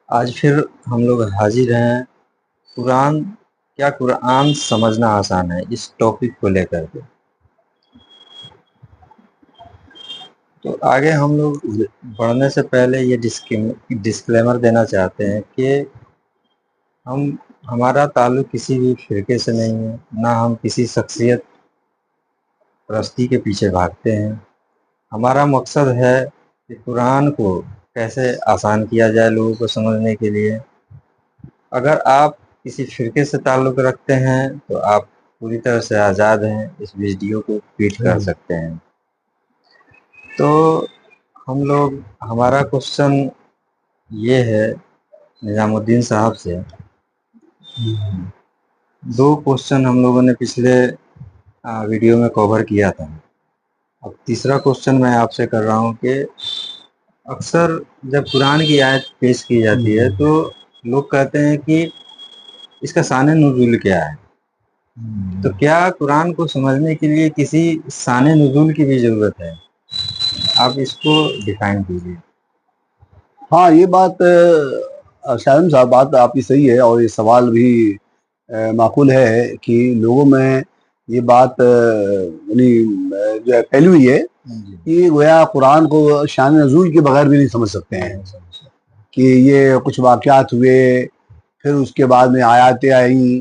آج پھر ہم لوگ حاضر ہیں قرآن کیا قرآن سمجھنا آسان ہے اس ٹاپک کو لے کر کے۔ تو آگے ہم لوگ بڑھنے سے پہلے یہ ڈسکلیمر دینا چاہتے ہیں کہ ہمارا تعلق کسی بھی فرقے سے نہیں ہے، نہ ہم کسی شخصیت پرستی کے پیچھے بھاگتے ہیں۔ ہمارا مقصد ہے کہ قرآن کو کیسے آسان کیا جائے لوگوں کو سمجھنے کے لیے۔ اگر آپ کسی فرقے سے تعلق رکھتے ہیں تو آپ پوری طرح سے آزاد ہیں، اس ویڈیو کو ٹویٹ کر سکتے ہیں۔ تو ہمارا کوشچن یہ ہے نظام الدین صاحب سے، دو کوشچن ہم لوگوں نے پچھلے ویڈیو میں کور کیا تھا۔ اب تیسرا کوشچن میں آپ سے کر رہا ہوں کہ اکثر جب قرآن کی آیت پیش کی جاتی ہے تو لوگ کہتے ہیں کہ اس کا شان نزول کیا ہے، تو کیا قرآن کو سمجھنے کے لیے کسی شان نزول کی بھی ضرورت ہے؟ آپ اس کو ڈیفائن کیجیے۔ ہاں، یہ بات شاہم صاحب بات آپ کی صحیح ہے، اور یہ سوال بھی معقول ہے کہ لوگوں میں یہ بات یعنی جو ہے پھیلی ہوئی ہے کہ گویا قرآن کو شان نزول کے بغیر بھی نہیں سمجھ سکتے ہیں، کہ یہ کچھ واقعات ہوئے پھر اس کے بعد میں آیاتیں آئیں،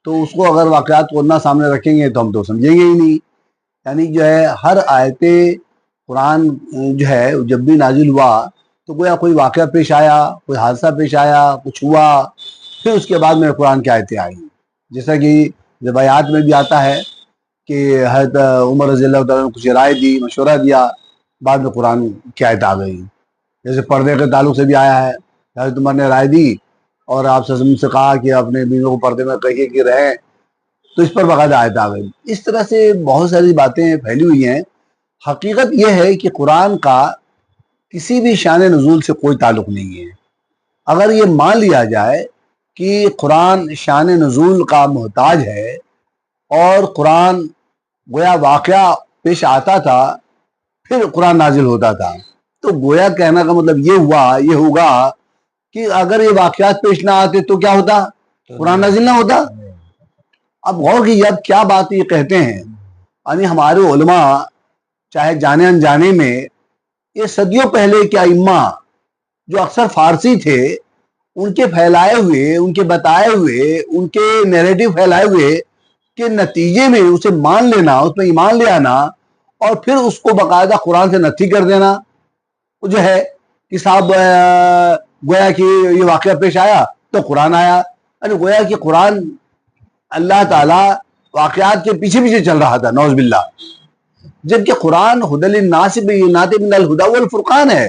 تو اس کو اگر واقعات کو نہ سامنے رکھیں گے تو ہم تو سمجھیں گے ہی نہیں۔ یعنی جو ہے ہر آیتیں قرآن جو ہے جب بھی نازل ہوا تو گویا کوئی واقعہ پیش آیا، کوئی حادثہ پیش آیا، کچھ ہوا، پھر اس کے بعد میں قرآن کی آیتیں آئیں۔ جیسا کہ روایات میں بھی آتا ہے کہ حضرت عمر رضی اللہ تعالیٰ نے کچھ رائے دی، مشورہ دیا، بعد میں قرآن کی آیت آ گئی۔ جیسے پردے کے تعلق سے بھی آیا ہے، حضرت عمر نے رائے دی اور آپ صلی اللہ علیہ وسلم سے کہا کہ اپنے بیویوں کو پردے میں کہیے کہ رہیں، تو اس پر باقاعدہ آیت آ گئی۔ اس طرح سے بہت ساری باتیں پھیلی ہوئی ہیں۔ حقیقت یہ ہے کہ قرآن کا کسی بھی شان نزول سے کوئی تعلق نہیں ہے۔ اگر یہ مان لیا جائے کہ قرآن شان نزول کا محتاج ہے اور قرآن گویا واقعہ پیش آتا تھا پھر قرآن نازل ہوتا تھا، تو گویا کہنا کا مطلب یہ ہوگا کہ اگر یہ واقعات پیش نہ آتے تو کیا ہوتا؟ قرآن نازل نہ ہوتا۔ اب غور کیجیے اب کیا بات یہ کہتے ہیں، یعنی ہمارے علماء چاہے جانے انجانے میں یہ صدیوں پہلے کے ائمہ جو اکثر فارسی تھے، ان کے پھیلائے ہوئے، ان کے بتائے ہوئے، ان کے نیریٹو پھیلائے ہوئے کے نتیجے میں اسے مان لینا، اس میں ایمان لے آنا اور پھر اس کو باقاعدہ قرآن سے نفی کر دینا، وہ جو ہے کہ صاحب گویا کہ یہ واقعہ پیش آیا تو قرآن آیا، یعنی گویا کہ قرآن اللہ تعالیٰ واقعات کے پیچھے پیچھے چل رہا تھا، نعوذ باللہ، جبکہ قرآن ہدی للناس بینات من الہدی والفرقان ہے،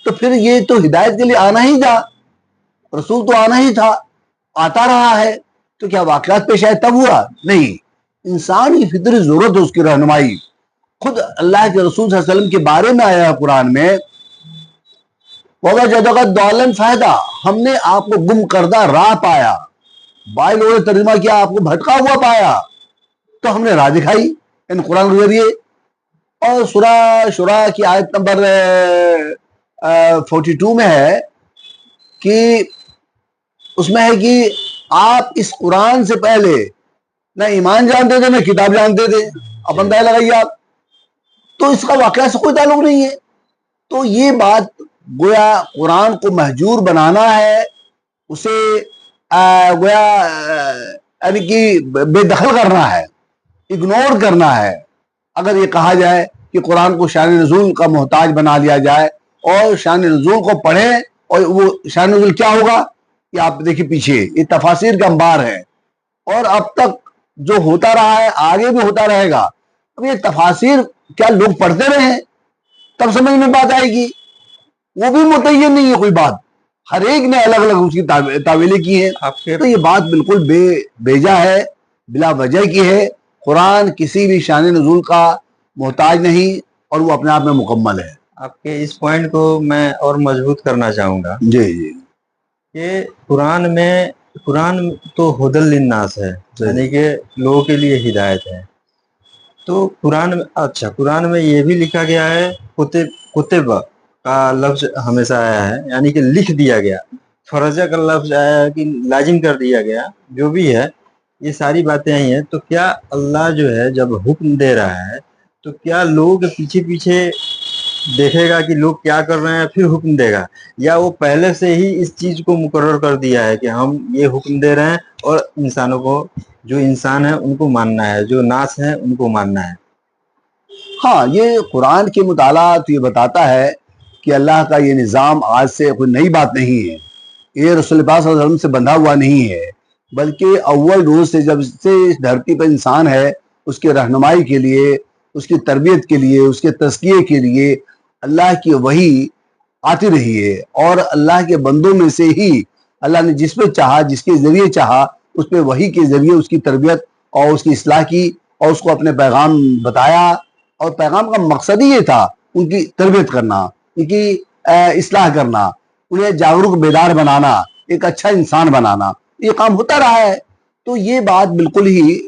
تو پھر یہ تو ہدایت کے لیے آنا ہی تھا، رسول تو آنا ہی تھا، آتا رہا ہے، تو کیا واقعات پیش آئے تب ہوا؟ نہیں، انسان کی فطری ضرورت ہے اس کی رہنمائی۔ خود اللہ کے رسول صلی اللہ علیہ وسلم کے بارے میں آیا ہے قرآن میں، وَوَجَدَكَ ضَالًّا فَهَدَىٰ، ہم نے آپ کو گم کردہ راہ پایا، بھائی لوگوں نے ترجمہ کیا آپ کو بھٹکا ہوا پایا، تو ہم نے راہ دکھائی ان قرآن کے ذریعے۔ اور سورہ شورى کی آیت نمبر 42 میں ہے کہ اس میں ہے کہ آپ اس قرآن سے پہلے نہ ایمان جانتے تھے نہ کتاب جانتے تھے، اب اندازہ لگائیے آپ، تو اس کا واقعہ سے کوئی تعلق نہیں ہے۔ تو یہ بات گویا قرآن کو مہجور بنانا ہے، اسے گویا یعنی کہ بے دخل کرنا ہے، اگنور کرنا ہے۔ اگر یہ کہا جائے کہ قرآن کو شان نزول کا محتاج بنا لیا جائے اور شان نزول کو پڑھیں، اور وہ شان نزول کیا ہوگا کہ آپ دیکھیں پیچھے یہ تفاسیر کا انبار ہے، اور اب تک جو ہوتا رہا ہے آگے بھی ہوتا رہے گا۔ اب یہ تفاسیر کیا لوگ پڑھتے رہے ہیں تب سمجھ میں بات آئے گی؟ وہ بھی متعین نہیں ہے کوئی بات، ہر ایک نے الگ الگ اس کی تعویلیں کی ہیں، تو یہ بات بالکل بیجا ہے، بلا وجہ کی ہے۔ قرآن کسی بھی شان نزول کا محتاج نہیں اور وہ اپنے آپ میں مکمل ہے۔ آپ کے اس پوائنٹ کو میں اور مضبوط کرنا چاہوں گا جی جی کہ قرآن تو ہدی للناس ہے، یعنی کہ لوگوں کے لیے ہدایت ہے۔ تو قرآن میں یہ بھی لکھا گیا ہے، کتب کا لفظ ہمیشہ آیا ہے، یعنی کہ لکھ دیا گیا۔ फरजा का लफ्ज आया कि लाजिम कर दिया गया, जो भी है ये सारी बातें आई हैं, तो क्या अल्लाह जो है जब हुक्म दे रहा है तो क्या लोग पीछे पीछे देखेगा कि लोग क्या कर रहे हैं फिर हुक्म देगा, या वो पहले से ही इस चीज को मुकर्रर कर दिया है कि हम ये हुक्म दे रहे हैं और इंसानों को, जो इंसान है उनको मानना है, जो नास है उनको मानना है। हाँ, ये कुरान के मुताला तो ये बताता है कि अल्लाह का ये निज़ाम आज से कोई नई बात नहीं है, ये रसूल पाक सल्लल्लाहु अलैहि वसल्लम से बंधा हुआ नहीं है, बल्कि अव्वल रोज से जब से इस धरती पर इंसान है उसके रहनुमाई के लिए, उसकी तरबियत के लिए, उसके तज़किये के लिए अल्लाह की वही आती रही है। और अल्लाह के बंदों में से ही अल्लाह ने जिस पे चाहा, जिसके ज़रिए चाहा, उस पे वही के ज़रिए उसकी तरबियत और उसकी इस्लाह की और उसको अपने पैगाम बताया। और पैगाम का मकसद ही ये था उनकी तरबियत करना, उनकी इस्लाह करना, उन्हें जागरूक बेदार बनाना, एक अच्छा इंसान बनाना। ये काम होता रहा है। तो ये बात बिल्कुल ही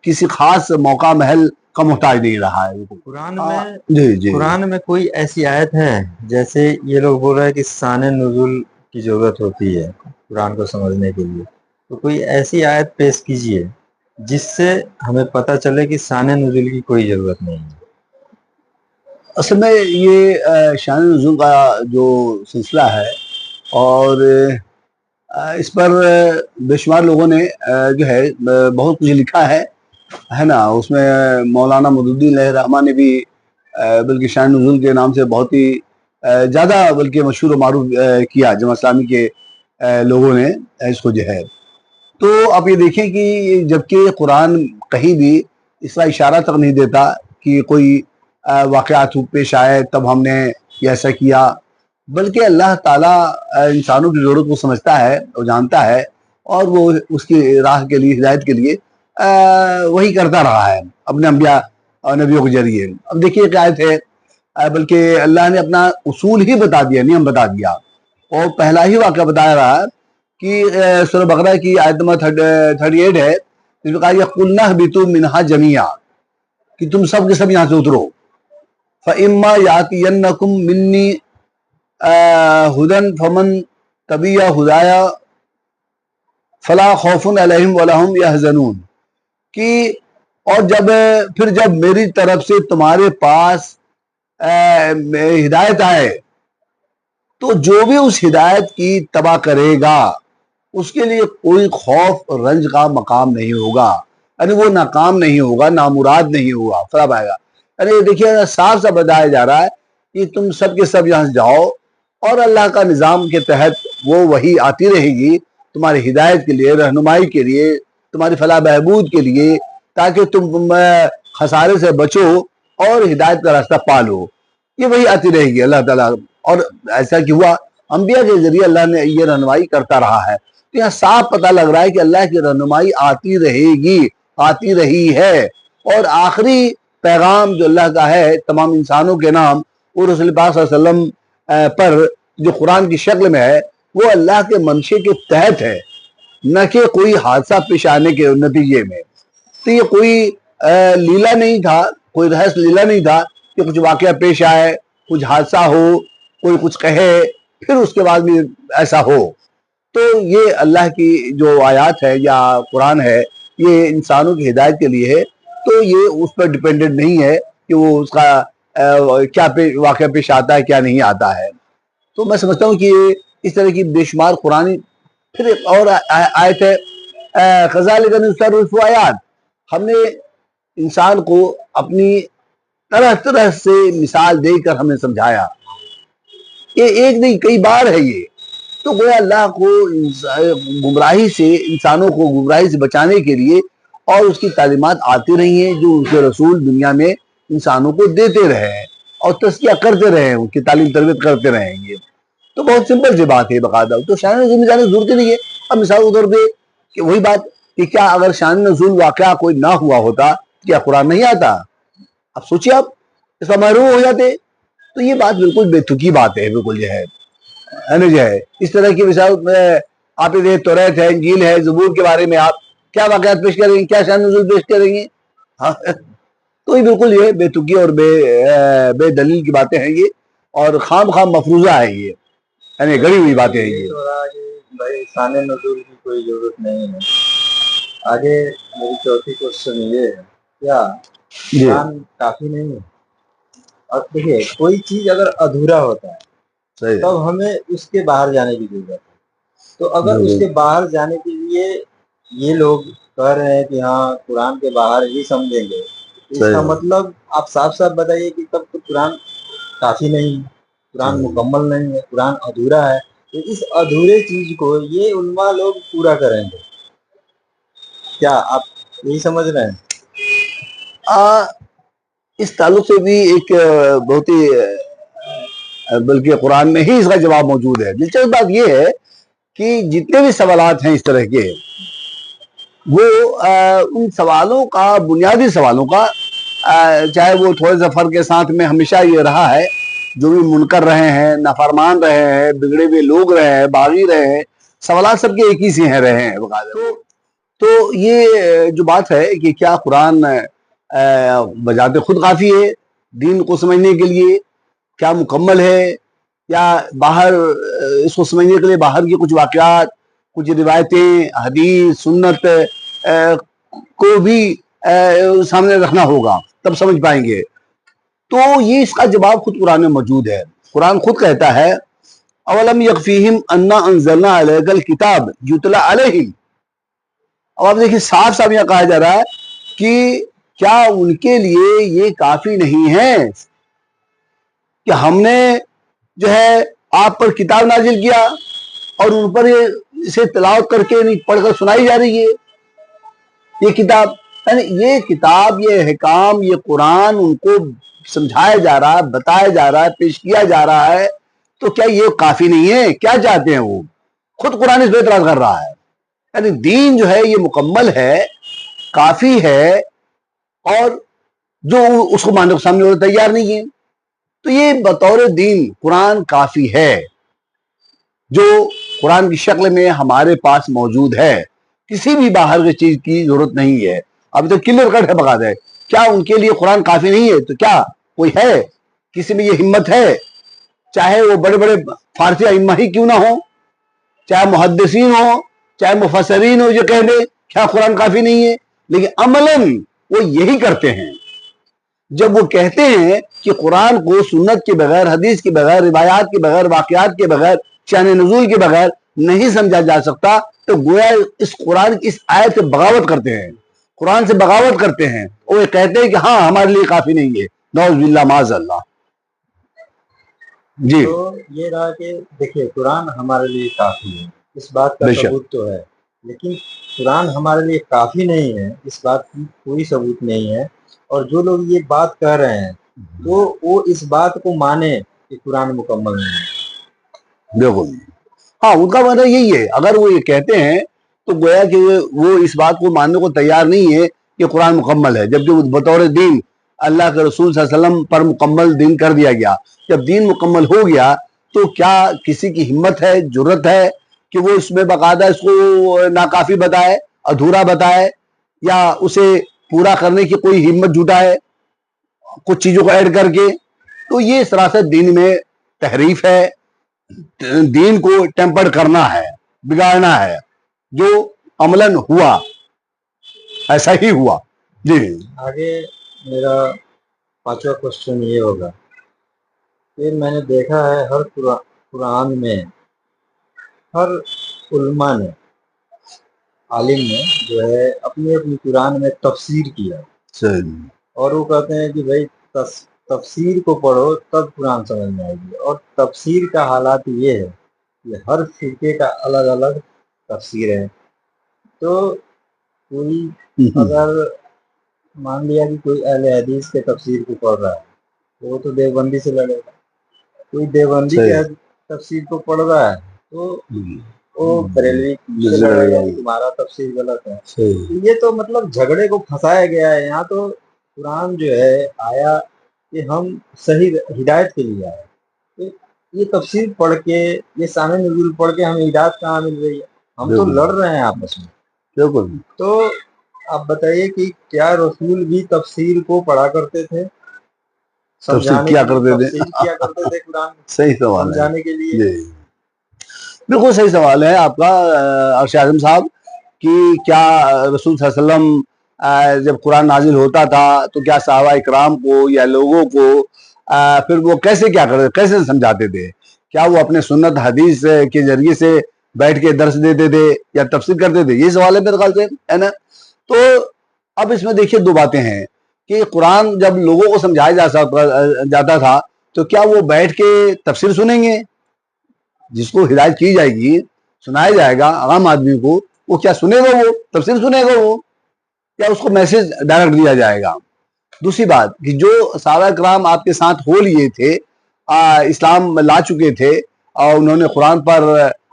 किसी खास मौका महल का मोहताज नहीं रहा है। कुरान में जी जी कुरान में कोई ऐसी आयत है, जैसे ये लोग बोल रहे हैं कि शान नुज़ुल की जरूरत होती है कुरान को समझने के लिए, तो कोई ऐसी आयत पेश कीजिए जिससे हमें पता चले कि शान नुज़ुल की कोई जरूरत नहीं है। असल में ये शान नुज़ुल का जो सिलसिला है, और इस पर बेशुमार लोगों ने जो है बहुत कुछ लिखा है ना। उसमें मौलाना मदुद्दीन रहमान ने भी बल्कि शान नुज़ुल के नाम से बहुत ही ज़्यादा बल्कि मशहूर मारूफ किया जमात इस्लामी के लोगों ने इसको जो है। तो आप ये देखें कि जबकि कुरान कहीं भी इसका इशारा तक नहीं देता कि कोई वाक़यात पेश आए तब हमने ये ऐसा किया, बल्कि अल्लाह ताला इंसानों की ज़रूरत को समझता है और जानता है, और वो उसकी राह के लिए, हिदायत के लिए वही करता रहा है अपने अंबिया और नबियों के जरिए। अब देखिए क्या आयत है, बल्कि अल्लाह ने अपना उसूल ही बता दिया, नियम बता दिया, और पहला ही वाक़या बताया रहा है कि सूरह बकरा की आयत नंबर 38 है, जिसमें कहा गया कुल्ना बितु मिनहा जमिया, कि तुम सब के सब यहाँ से उतरो। फ़इम्मा यातियन्नकुम मिन्नी हुदन फमन तबिया हुदाया फला खौफुन अलैहिम वला हुम यहज़नून, कि और जब मेरी तरफ से तुम्हारे पास हिदायत आए तो जो भी उस हिदायत की तबा करेगा उसके लिए कोई खौफ और रंज का मकाम नहीं होगा, यानी वो नाकाम नहीं होगा, नामुराद नहीं होगा, फला पाएगा। यानी देखिए साफ साफ बताया जा रहा है कि तुम सब के सब यहाँ से जाओ और अल्लाह का निज़ाम के तहत वो वही आती रहेगी तुम्हारी हिदायत के लिए, रहनुमाई के लिए, तुम्हारी फलाह बहबूद के लिए, ताकि तुम खसारे से बचो और हिदायत का रास्ता पालो। ये वही आती रहेगी अल्लाह ताला। और ऐसा कि हुआ, अंबिया के जरिए अल्लाह ने ये रहनुमाई करता रहा है। तो यहाँ साफ पता लग रहा है कि अल्लाह की रहनुमाई आती रहेगी, आती रही है। और आखिरी पैगाम जो अल्लाह का है तमाम इंसानों के नाम, वो रसूल पाक सल्लल्लाहु अलैहि वसल्लम पर जो कुरान की शक्ल में है, वो अल्लाह के मंशे के तहत है, न कि कोई हादसा पेश आने के नतीजे में। तो ये कोई लीला नहीं था, कोई रहस्य लीला नहीं था कि कुछ वाकया पेश आए, कुछ हादसा हो, कोई कुछ कहे, फिर उसके बाद भी ऐसा हो। तो ये अल्लाह की जो आयात है या कुरान है, ये इंसानों की हिदायत के लिए है। तो ये उस पर डिपेंडेंट नहीं है कि वो उसका क्या वाकया पेश आता है, क्या नहीं आता है। तो मैं समझता हूँ कि इस तरह की बेशुमार कुरानी फिर एक और आयत है, क़ज़ालिका नुसर्रिफ़ु आयात, हमने इंसान को अपनी तरह तरह से मिसाल देकर हमने समझाया। ये एक नहीं कई बार है ये। तो गोया अल्लाह को गुमराही से, इंसानों को गुमराही से बचाने के लिए और उसकी तालीमात आती रही हैं, जो उनके रसूल दुनिया में इंसानों को देते रहे हैं और तज़किया करते रहे हैं, उनकी तालीम तरबियत करते रहेंगे। तो बहुत सिंपल सी बात है बकायदा। तो शान नज़ूल जाने की जरूरत नहीं है। अब मिसाल के तौर पर कि वही बात कि क्या अगर शान नज़ूल वाक़या कोई ना हुआ होता, क्या कुरान नहीं आता? अब सोचिए, आप इसका महरूम हो जाते। तो ये बात बिल्कुल बेतुकी बात है, बिल्कुल जो है ना, जो है इस तरह की मिसाल आप ये तौरात है, इंजील है, ज़बूर के बारे में आप क्या वाक़यात पेश करेंगे, क्या शान नज़ूल पेश करेंगे? हाँ, तो ये बिल्कुल ये बेतुकी और बेदलील की बातें हैं ये, और खाम खाम मफरूज़ा है ये, यानी गड़ी हुई बातें हैं ये। भाई शान नज़ूल की कोई जरूरत नहीं है। आगे मेरी चौथी क्वेश्चन ये है, क्या जी कुरान काफी नहीं है? और देखिए, कोई चीज अगर अधूरा होता है सही है तब हमें उसके बाहर जाने की जरूरत है। तो अगर बिल्कुल उसके बाहर जाने के लिए ये लोग कह रहे हैं कि हाँ कुरान के बाहर ही समझेंगे, तो सही इसका है मतलब आप साफ साफ बताइए कि तब तो कुरान काफी नहीं है, कुरान सही है। मुकम्मल नहीं है, कुरान अधूरा है। तो इस अधूरे चीज को ये उलमा लोग पूरा करेंगे, क्या आप यही समझ रहे हैं? आ, इस ताल्लुक से भी एक बहुत ही बल्कि कुरान में ही इसका जवाब मौजूद है। दिलचस्प बात यह है कि जितने भी सवालात हैं इस तरह के, वो उन सवालों का, बुनियादी सवालों का, चाहे वो थोड़े से फर्क के साथ में हमेशा ये रहा है, जो भी मुनकर रहे हैं, नाफरमान रहे हैं, बिगड़े हुए लोग रहे हैं, बागी रहे हैं, सवालात सबके एक ही से हैं रहे हैं बकायदा। तो ये जो बात है कि क्या कुरान बजाते खुद काफ़ी है दीन को समझने के लिए, क्या मुकम्मल है, या बाहर इसको समझने के लिए बाहर की कुछ वाक़यात, कुछ रिवायतें, हदीस, सुन्नत को भी सामने रखना होगा, तब समझ पाएंगे। तो ये इसका जवाब खुद कुरान में मौजूद है। कुरान खुद कहता है, अवलम यकफीहिम अन्ना अंज़लना अलैकल किताब युतला अलैहिम। अब आप देखिए, साफ साफ यह कहा जा रहा है कि क्या उनके लिए ये काफी नहीं है कि हमने जो है आप पर किताब नाजिल किया और उन पर ये इसे तिलावत करके नहीं पढ़कर सुनाई जा रही है ये किताब। यानी ये किताब, ये अहकाम, ये कुरान उनको समझाया जा रहा है, बताया जा रहा है, पेश किया जा रहा है। तो क्या ये काफी नहीं है? क्या चाहते हैं वो? खुद कुरान इस पर इतराज कर रहा है। यानी दीन जो है ये मुकम्मल है, काफी है, और जो उसको मानने को सामने वाले तैयार नहीं है। तो ये बतौर दीन कुरान काफी है, जो कुरान की शक्ल में हमारे पास मौजूद है। किसी भी बाहर की चीज की जरूरत नहीं है। अभी तो क्लियर कट है बकायदा है। क्या उनके लिए कुरान काफी नहीं है? तो क्या कोई है, किसी में ये हिम्मत है, चाहे वो बड़े बड़े फारसी अइम्मा ही क्यों ना हो, चाहे मुहद्दिसीन हो, चाहे मुफस्सिरीन हो, जो कह दे क्या कुरान काफी नहीं है? लेकिन अमलन वो यही करते हैं। जब वो कहते हैं कि कुरान को सुन्नत के बगैर, हदीस के बगैर, रिवायात के बगैर, वाकयात के बगैर, शान नुज़ूल के बगैर नहीं समझा जा सकता, तो गोया इस कुरान की इस आयत से बगावत करते हैं, कुरान से बगावत करते हैं। और ये कहते हैं कि हाँ हमारे लिए काफी नहीं है। नौज़ बिल्लाह माज़अल्लाह। जी तो ये रहा कि देखिए, कुरान हमारे लिए काफी है, इस बात का बेशक सबूत तो है। लेकिन कुरान हमारे लिए काफी नहीं है, इस बात की कोई सबूत नहीं है। और जो लोग ये बात कह रहे हैं, तो वो इस बात को माने कि कुरान मुकम्मल नहीं है। बिल्कुल। हाँ, उनका मतलब यही है। अगर वो ये कहते हैं तो गोया कि वो इस बात को मानने को तैयार नहीं है कि कुरान मुकम्मल है, जबकि वो बतौर दीन अल्लाह के रसूल सल्लल्लाहु अलैहि वसल्लम पर मुकम्मल दीन कर दिया गया। जब दीन मुकम्मल हो गया तो क्या किसी की हिम्मत है, जुर्रत है कि वो इसमें बाकायदा इसको नाकाफी बताए, अधूरा बताए, या उसे पूरा करने की कोई हिम्मत जुटाए कुछ चीजों को ऐड करके? तो ये सरासर दीन में तहरीफ है, दीन को टेम्पर करना है, बिगाड़ना है। जो अमलन हुआ ऐसा ही हुआ। जी आगे मेरा पांचवा क्वेश्चन ये होगा कि मैंने देखा है हर कुरान में, हर उलमा ने, आलिम ने जो है अपनी अपनी कुरान में तफसीर किया। सही। और वो कहते हैं कि भाई तफसीर को पढ़ो तब कुरान समझ में आएगी। और तफसीर का हालात ये है कि हर फिरके का अलग अलग तफसीर है। तो कोई अगर मान लिया कि कोई अहले हदीस के तफसीर को पढ़ रहा है, तो वो तो देवबंदी से लड़ेगा। कोई देवबंदी के तफसीर को पढ़ रहा है, तो वो बरेलवी से लड़ेगा कि तुम्हारा तफसीर गलत है। तो ये तो मतलब झगड़े को फंसाया गया है यहाँ। तो कुरान जो है आया कि हम सही हिदायत के लिए आए। तो ये तफसीर पढ़ के, ये शान नुज़ूल पढ़ के हमें हिदायत कहाँ मिल रही है? हम तो लड़ रहे हैं आपस में। बिल्कुल। तो आप बताइए कि क्या रसूल भी तफसीर को पढ़ा करते थे, तफसीर समझाने किया के लिए करते थे। तफसीर किया करते थे कुरान सही सवाल है। समझाने के लिए? بالکل صحیح سوال ہے آپ کا ارشد اعظم صاحب کہ کیا رسول صلی اللہ علیہ وسلم جب قرآن نازل ہوتا تھا تو کیا صحابہ اکرام کو یا لوگوں کو پھر وہ کیسے کیا کرتے، کیسے سمجھاتے تھے؟ کیا وہ اپنے سنت حدیث کے ذریعے سے بیٹھ کے درس دیتے تھے یا تفسیر کرتے تھے؟ یہ سوال ہے میرے خیال سے، ہے نا؟ تو اب اس میں دیکھیے دو باتیں ہیں کہ قرآن جب لوگوں کو سمجھایا جاتا تھا تو کیا وہ بیٹھ کے تفسیر سنیں گے؟ جس کو ہدایت کی جائے گی، سنایا جائے گا عام آدمی کو، وہ کیا سنے گا؟ وہ تفسیر سنے گا؟ وہ کیا اس کو میسج ڈائریکٹ دیا جائے گا؟ دوسری بات کہ جو صحابہ کرام آپ کے ساتھ ہو لیے تھے، اسلام لا چکے تھے اور انہوں نے قرآن پر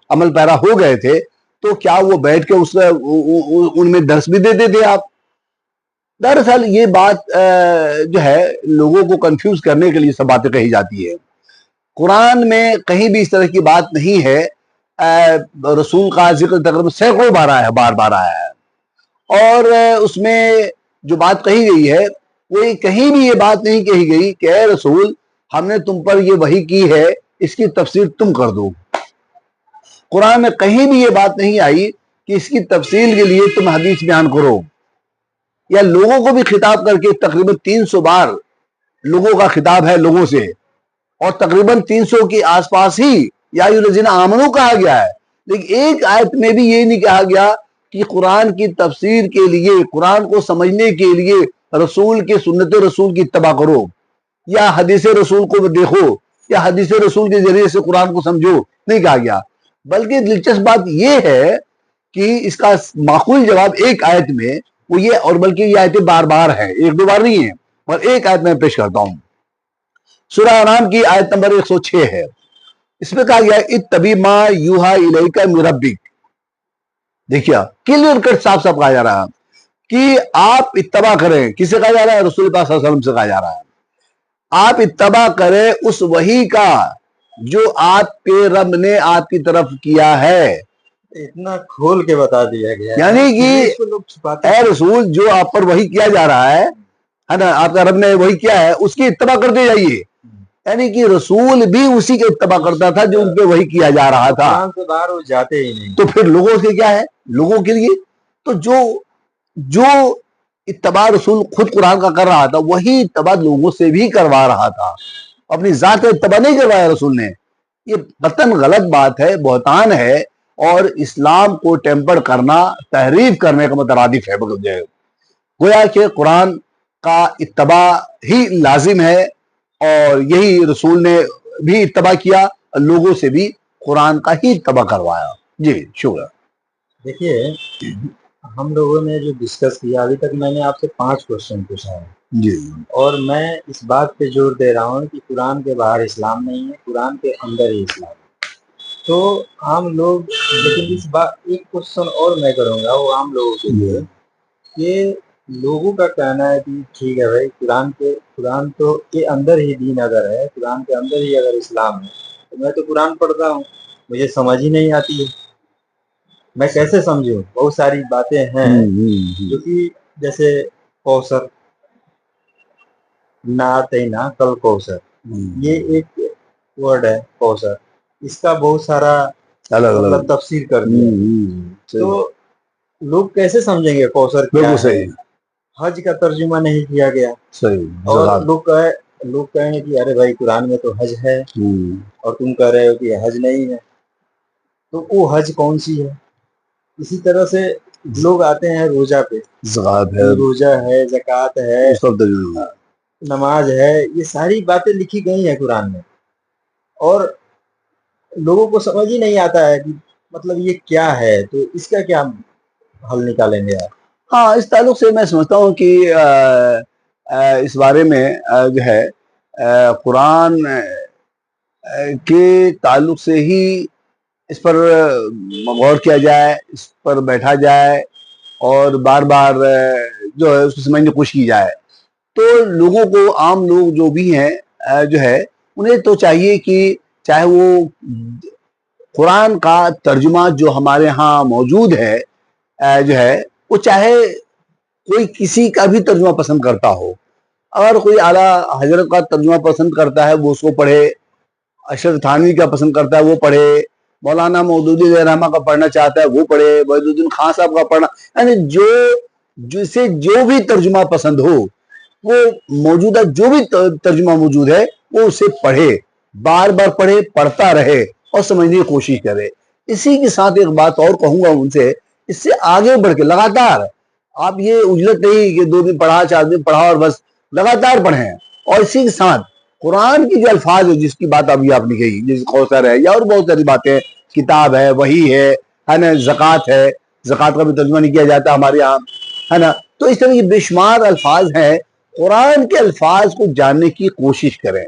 عمل پیرا ہو گئے تھے، تو کیا وہ بیٹھ کے ان میں درس بھی دیتے تھے آپ؟ دراصل یہ بات جو ہے لوگوں کو کنفیوز کرنے کے لیے سب باتیں کہی جاتی ہے۔ قرآن میں کہیں بھی اس طرح کی بات نہیں ہے، رسول کا ذکر تقریباً سینکڑوں بار بار آیا ہے، اور اس میں جو بات کہی گئی ہے وہ کہیں بھی یہ بات نہیں کہی گئی کہ اے رسول ہم نے تم پر یہ وحی کی ہے، اس کی تفسیر تم کر دو۔ قرآن میں کہیں بھی یہ بات نہیں آئی کہ اس کی تفصیل کے لیے تم حدیث بیان کرو، یا لوگوں کو بھی خطاب کر کے تقریباً 300 بار لوگوں کا خطاب ہے لوگوں سے، اور تقریباً 300 کے آس پاس ہی یا الذین آمنو کہا گیا ہے، لیکن ایک آیت میں بھی یہ نہیں کہا گیا کہ قرآن کی تفسیر کے لیے، قرآن کو سمجھنے کے لیے رسول کے سنت رسول کی اتباع کرو، یا حدیث رسول کو دیکھو، یا حدیث رسول کے ذریعے سے قرآن کو سمجھو، نہیں کہا گیا۔ بلکہ دلچسپ بات یہ ہے کہ اس کا معقول جواب ایک آیت میں وہ یہ، اور بلکہ یہ آیتیں بار بار ہے، ایک دو بار نہیں ہے، اور ایک آیت میں پیش کرتا ہوں۔ سورہ انعام کی آیت نمبر 106 ہے، اس میں کہا گیا اتبع ما یوحی الیک من ربک۔ دیکھیے کلیئر کٹ صاف صاف کہا جا رہا ہے کہ آپ اتباع کریں، کس سے کہا جا رہا ہے؟ رسول پاک صلی اللہ علیہ وسلم سے کہا جا رہا ہے، آپ اتباع کریں اس وحی کا جو آپ کے رب نے آپ کی طرف کیا ہے۔ اتنا کھول کے بتا دیا گیا ہے، یعنی اس کو لوگ چھپاتے اے ہیں۔ رسول جو آپ پر وحی کیا جا رہا ہے نا، آپ کا رب نے وحی کیا ہے، اس کی اتباع کرتے جائیے۔ یعنی کہ رسول بھی اسی کے اتباع کرتا تھا جو ان پہ وحی کیا جا رہا تھا، قرآن سے باہر وہ جاتے ہی نہیں۔ تو پھر لوگوں سے کیا ہے؟ لوگوں کے لیے تو جو اتباع رسول خود قرآن کا کر رہا تھا وہی اتباع لوگوں سے بھی کروا رہا تھا، اپنی ذات اتباع نہیں کروایا رسول نے۔ یہ قطعاً غلط بات ہے، بہتان ہے، اور اسلام کو ٹیمپر کرنا تحریف کرنے کا مترادف ہے۔ گویا کہ قرآن کا اتباع ہی لازم ہے، اور یہی رسول نے بھی اتباع کیا، لوگوں سے بھی قرآن کا ہی اتباع کروایا۔ جی شکریہ۔ دیکھیے ہم لوگوں نے جو ڈسکس کیا ابھی تک، میں نے آپ سے 5 کوشچن پوچھا ہے، جی اور میں اس بات پہ زور دے رہا ہوں کہ قرآن کے باہر اسلام نہیں ہے، قرآن کے اندر ہی اسلام ہے۔ تو عام لوگ، لیکن اس بات ایک کوشچن اور میں کروں گا وہ عام لوگوں کے لیے، کہ لوگوں کا کہنا ہے کہ ٹھیک ہے بھائی قرآن تو کے اندر ہی دین اگر ہے، قرآن کے اندر ہی اگر اسلام ہے، تو میں تو قرآن پڑھتا ہوں، مجھے سمجھ ہی نہیں آتی ہے، میں کیسے سمجھوں؟ بہت ساری باتیں ہیں جو کہ جیسے کوثر، نہ آتے نا کل کوثر، یہ ایک ورڈ ہے کوثر، اس کا بہت سارا مطلب تفسیر کر دیا، تو لوگ کیسے سمجھیں گے کوثر کیا ہے؟ حج کا ترجمہ نہیں کیا گیا، اور لوگ کہیں گے کہ ارے بھائی قرآن میں تو حج ہے اور تم کہہ رہے ہو کہ حج نہیں ہے، تو وہ حج کون سی ہے؟ اسی طرح سے لوگ آتے ہیں روزہ پہ، روزہ ہے، زکوٰۃ ہے، نماز ہے، یہ ساری باتیں لکھی گئی ہیں قرآن میں، اور لوگوں کو سمجھ ہی نہیں آتا ہے کہ مطلب یہ کیا ہے، تو اس کا کیا حل نکالیں گے آپ؟ ہاں، اس تعلق سے میں سمجھتا ہوں کہ اس بارے میں جو ہے قرآن کے تعلق سے ہی اس پر غور کیا جائے، اس پر بیٹھا جائے، اور بار بار جو ہے اس کو سمجھنے کی کوشش کی جائے، تو لوگوں کو، عام لوگ جو بھی ہیں جو ہے انہیں تو چاہیے کہ چاہے وہ قرآن کا ترجمہ جو ہمارے ہاں موجود ہے جو ہے، وہ چاہے کوئی کسی کا بھی ترجمہ پسند کرتا ہو، اگر کوئی اعلیٰ حضرت کا ترجمہ پسند کرتا ہے وہ اس کو پڑھے، اشرف تھانوی کا پسند کرتا ہے وہ پڑھے، मौलाना मौदूदी रहमा का पढ़ना चाहता है वो पढ़े, वहीदुद्दीन खान साहब का पढ़ना, यानी जो जिसे जो भी तर्जुमा पसंद हो वो मौजूदा जो भी तर्जुमा मौजूद है वो उसे पढ़े, बार बार पढ़े, पढ़ता रहे और समझने की कोशिश करे। इसी के साथ एक बात और कहूंगा उनसे, इससे आगे बढ़ के लगातार आप ये उजलत नहीं कि 2 दिन पढ़ा 4 दिन पढ़ा और बस, लगातार पढ़ें। और इसी के साथ कुरान की जो अल्फाज है जिसकी बात अभी आपने कही, जैसे कौसर है या और बहुत सारी बातें, किताब है, वही है ना, ज़कात है, ज़कात का भी तर्जुमा नहीं किया जाता हमारे यहाँ, है ना। तो इस तरह के बेशुमार अल्फाज हैं, कुरान के अल्फाज को जानने की कोशिश करें,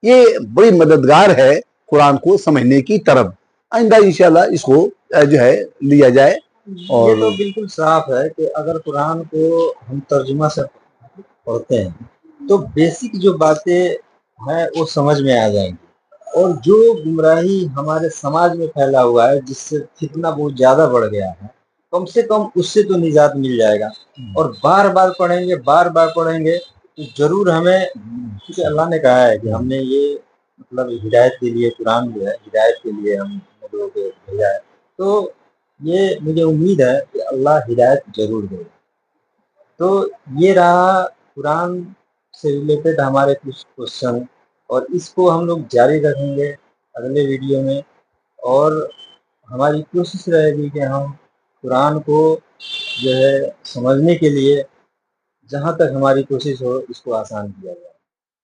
ये बड़ी मददगार है कुरान को समझने की तरफ। आइंदा इंशाल्लाह इसको जो है लिया जाए। ये और तो बिल्कुल साफ है कि अगर कुरान को हम तर्जुमा से पढ़ते हैं तो बेसिक जो बातें हैं वो समझ में आ जाएंगी, और जो गुमराही हमारे समाज में फैला हुआ है जिससे फितना बहुत ज़्यादा बढ़ गया है, कम से कम उससे तो निजात मिल जाएगा। और बार बार पढ़ेंगे तो जरूर हमें, क्योंकि अल्लाह ने कहा है कि हमने ये मतलब हिदायत के लिए, कुरान जो है हिदायत के लिए हम लोगों को भेजा है। तो ये मुझे उम्मीद है कि अल्लाह हिदायत जरूर देगा। तो ये रहा कुरान से रिलेटेड हमारे कुछ क्वेश्चन, और इसको हम लोग जारी रखेंगे अगले वीडियो में। और हमारी कोशिश रहेगी कि हम कुरान को जो है समझने के लिए जहाँ तक हमारी कोशिश हो इसको आसान किया जाए।